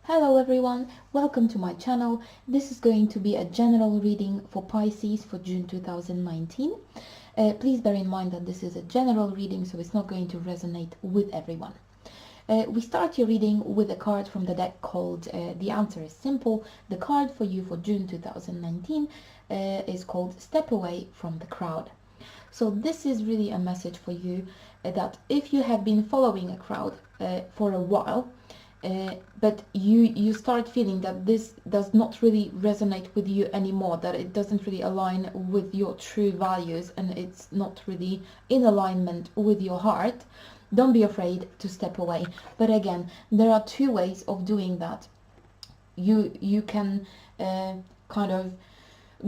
Hello everyone, welcome to my channel. This is going to be a general reading for Pisces for June 2019. Please bear in mind that this is a general reading, so it's not going to resonate with everyone. We start your reading with a card from the deck called The Answer is Simple. The card for you for June 2019 is called Step Away from the Crowd. So this is really a message for you that if you have been following a crowd for a while, but you start feeling that this does not really resonate with you anymore, that it doesn't really align with your true values and it's not really in alignment with your heart, don't be afraid to step away. But again, there are two ways of doing that. You can kind of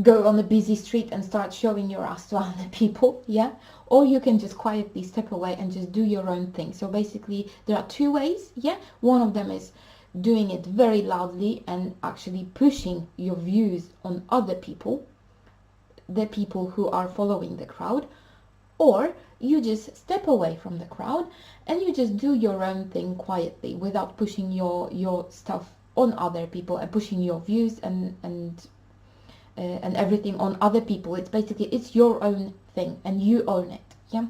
go on a busy street and start showing your ass to other people, yeah, or you can just quietly step away and just do your own thing. So basically there are two ways, yeah. One of them is doing it very loudly and actually pushing your views on other people, the people who are following the crowd, or you just step away from the crowd and you just do your own thing quietly without pushing your stuff on other people and pushing your views and everything on other people. It's basically, it's your own thing and you own it, yeah.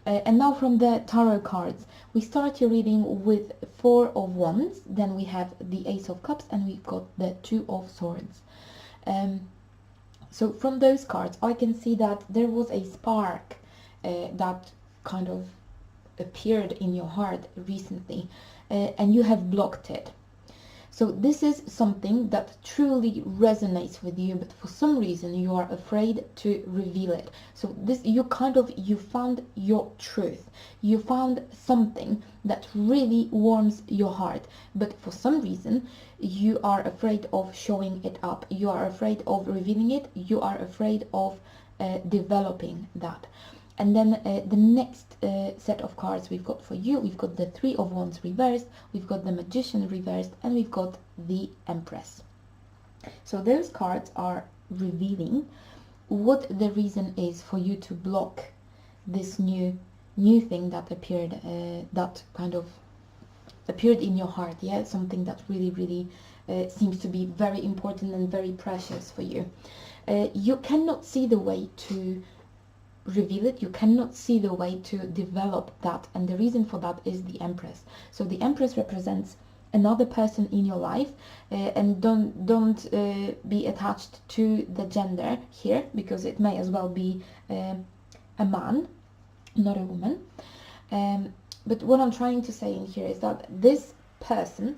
And now from the tarot cards, we start your reading with Four of Wands, then we have the Ace of Cups, and we've got the Two of Swords. So from those cards I can see that there was a spark that kind of appeared in your heart recently, and you have blocked it. So this is something that truly resonates with you, but for some reason you are afraid to reveal it. So this, you found your truth. You found something that really warms your heart, but for some reason you are afraid of showing it up. You are afraid of revealing it. You are afraid of developing that. And then the next set of cards we've got for you, we've got the Three of Wands reversed, we've got the Magician reversed, and we've got the Empress. So those cards are revealing what the reason is for you to block this new thing that appeared, that kind of appeared in your heart, yeah, something that really seems to be very important and very precious for you. You cannot see the way to reveal it, you cannot see the way to develop that, and the reason for that is the Empress. So the Empress represents another person in your life, and don't be attached to the gender here, because it may as well be a man, not a woman. But what I'm trying to say in here is that this person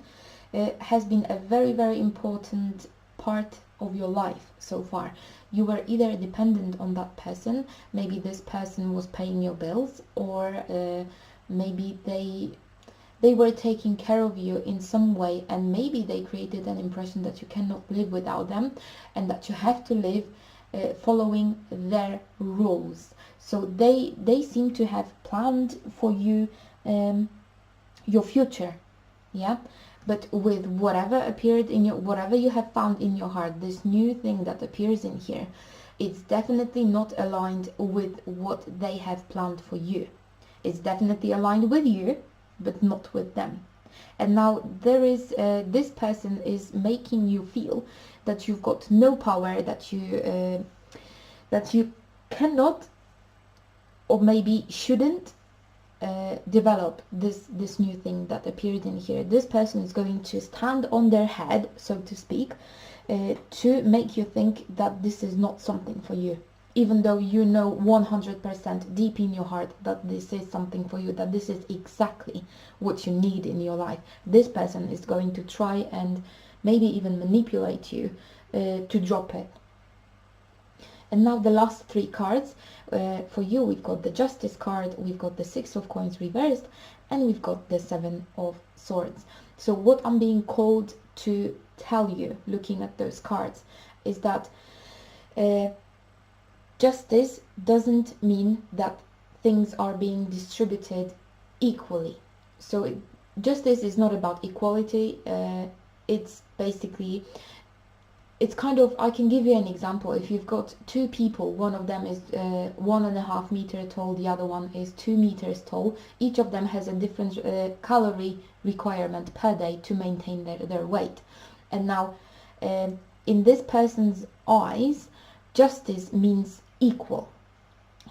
has been a very important part of your life so far. You were either dependent on that person, maybe this person was paying your bills, or maybe they were taking care of you in some way, and maybe they created an impression that you cannot live without them and that you have to live following their rules. So they seem to have planned for you your future, yeah. But with whatever appeared in your, whatever you have found in your heart, this new thing that appears in here, it's definitely not aligned with what they have planned for you. It's definitely aligned with you, but not with them. And now there is this person is making you feel that you've got no power, that you cannot, or maybe shouldn't, develop this new thing that appeared in here. This person is going to stand on their head, so to speak, to make you think that this is not something for you, even though you know 100% deep in your heart that this is something for you, that this is exactly what you need in your life. This person is going to try and maybe even manipulate you to drop it. And now the last three cards for you, we've got the Justice card, we've got the Six of Coins reversed, and we've got the Seven of Swords. So what I'm being called to tell you, looking at those cards, is that justice doesn't mean that things are being distributed equally. So justice is not about equality. It's basically it's kind of, I can give you an example. If you've got two people, one of them is 1.5 meter tall, the other one is 2 meters tall. Each of them has a different calorie requirement per day to maintain their weight. And now, in this person's eyes, justice means equal.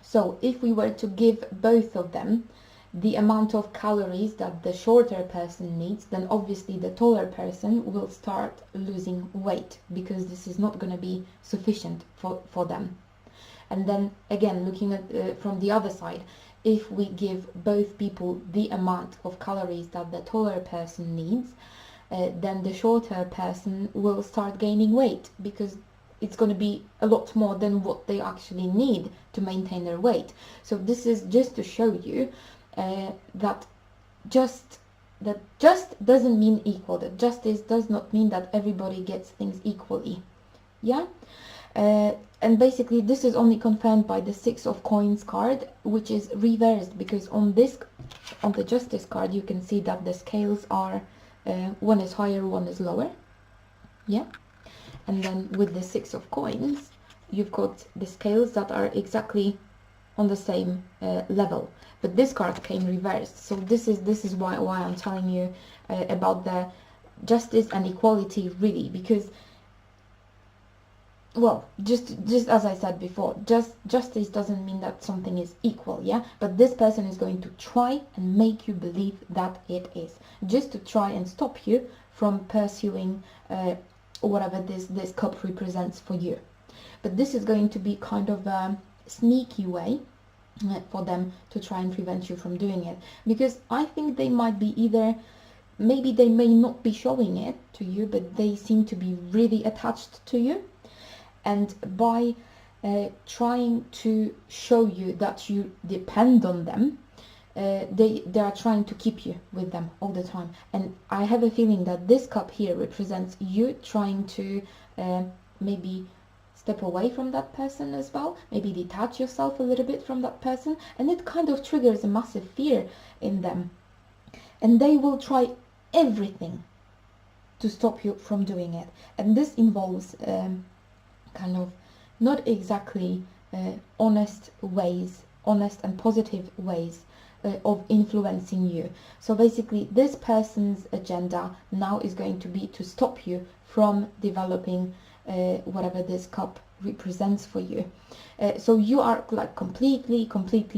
So if we were to give both of them the amount of calories that the shorter person needs, then obviously the taller person will start losing weight, because this is not going to be sufficient for them. And then again, looking at from the other side, if we give both people the amount of calories that the taller person needs, then the shorter person will start gaining weight, because it's going to be a lot more than what they actually need to maintain their weight. So this is just to show you that just doesn't mean equal. That justice does not mean that everybody gets things equally. Yeah. And basically this is only confirmed by the 6 of coins card, which is reversed, because on the justice card you can see that the scales are one is higher, one is lower. Yeah. And then with the 6 of coins you've got the scales that are exactly on the same level, but this card came reversed. So this is why I'm telling you about the justice and equality, really, because, well, just as I said before, justice doesn't mean that something is equal, yeah, but this person is going to try and make you believe that it is, just to try and stop you from pursuing whatever this cup represents for you. But this is going to be kind of a sneaky way for them to try and prevent you from doing it, because I think they might be either, maybe they may not be showing it to you, but they seem to be really attached to you, and by trying to show you that you depend on them, they are trying to keep you with them all the time. And I have a feeling that this cup here represents you trying to maybe step away from that person as well, maybe detach yourself a little bit from that person, and it kind of triggers a massive fear in them, and they will try everything to stop you from doing it. And this involves kind of not exactly honest and positive ways of influencing you. So basically this person's agenda now is going to be to stop you from developing whatever this cup represents for you. So you are like completely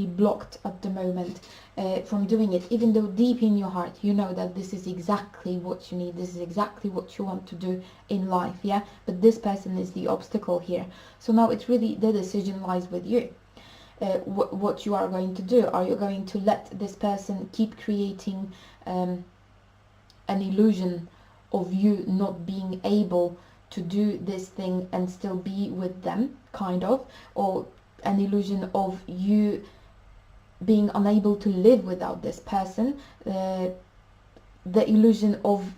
blocked at the moment from doing it, even though deep in your heart you know that this is exactly what you need, this is exactly what you want to do in life, yeah, but this person is the obstacle here. So now it's really, the decision lies with you. What you are going to do. Are you going to let this person keep creating an illusion of you not being able to do this thing and still be with them, kind of, or an illusion of you being unable to live without this person, the illusion of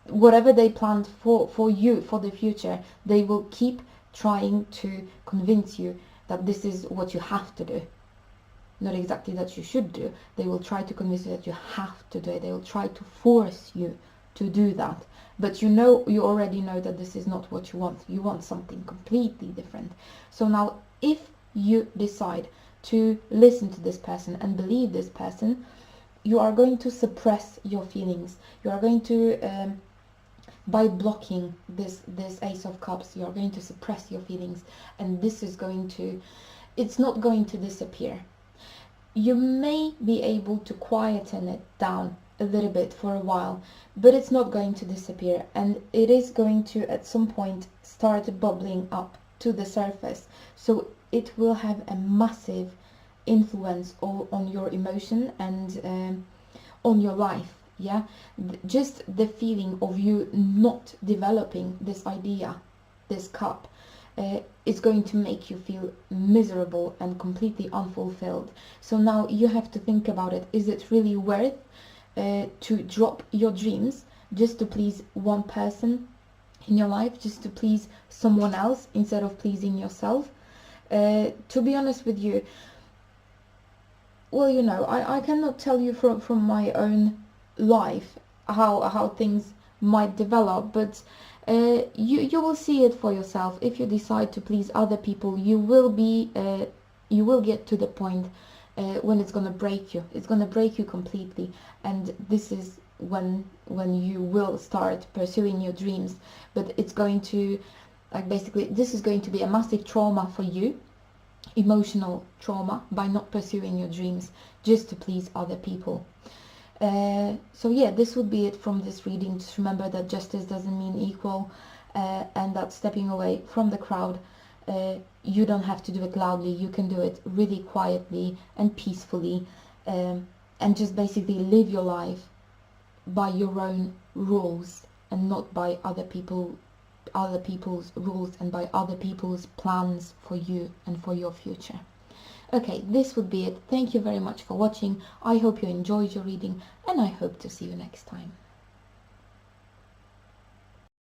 whatever they planned for you for the future, they will keep trying to convince you that this is what you have to do. Not exactly that you should do. They will try to convince you that you have to do it. They will try to force you to do that. But you already know that this is not what you want. You want something completely different. So now, if you decide to listen to this person and believe this person, you are going to suppress your feelings. You are going to by blocking this Ace of Cups, you are going to suppress your feelings, and this is going to, it's not going to disappear. You may be able to quieten it down a little bit for a while, but it's not going to disappear, and it is going to at some point start bubbling up to the surface. So it will have a massive influence on your emotion and on your life. Yeah, just the feeling of you not developing this idea, this cup, is going to make you feel miserable and completely unfulfilled. So now you have to think about it. Is it really worth to drop your dreams just to please one person in your life, just to please someone else instead of pleasing yourself? To be honest with you, well, you know, I cannot tell you from my own life how things might develop, but You will see it for yourself. If you decide to please other people, you will get to the point when it's gonna break you. It's gonna break you completely, and this is when you will start pursuing your dreams. But it's going to, like, basically, this is going to be a massive trauma for you, emotional trauma, by not pursuing your dreams just to please other people. So yeah, this would be it from this reading. Just remember that justice doesn't mean equal, and that stepping away from the crowd, you don't have to do it loudly. You can do it really quietly and peacefully, and just basically live your life by your own rules and not by other people's rules and by other people's plans for you and for your future. Okay, this would be it. Thank you very much for watching. I hope you enjoyed your reading, and I hope to see you next time.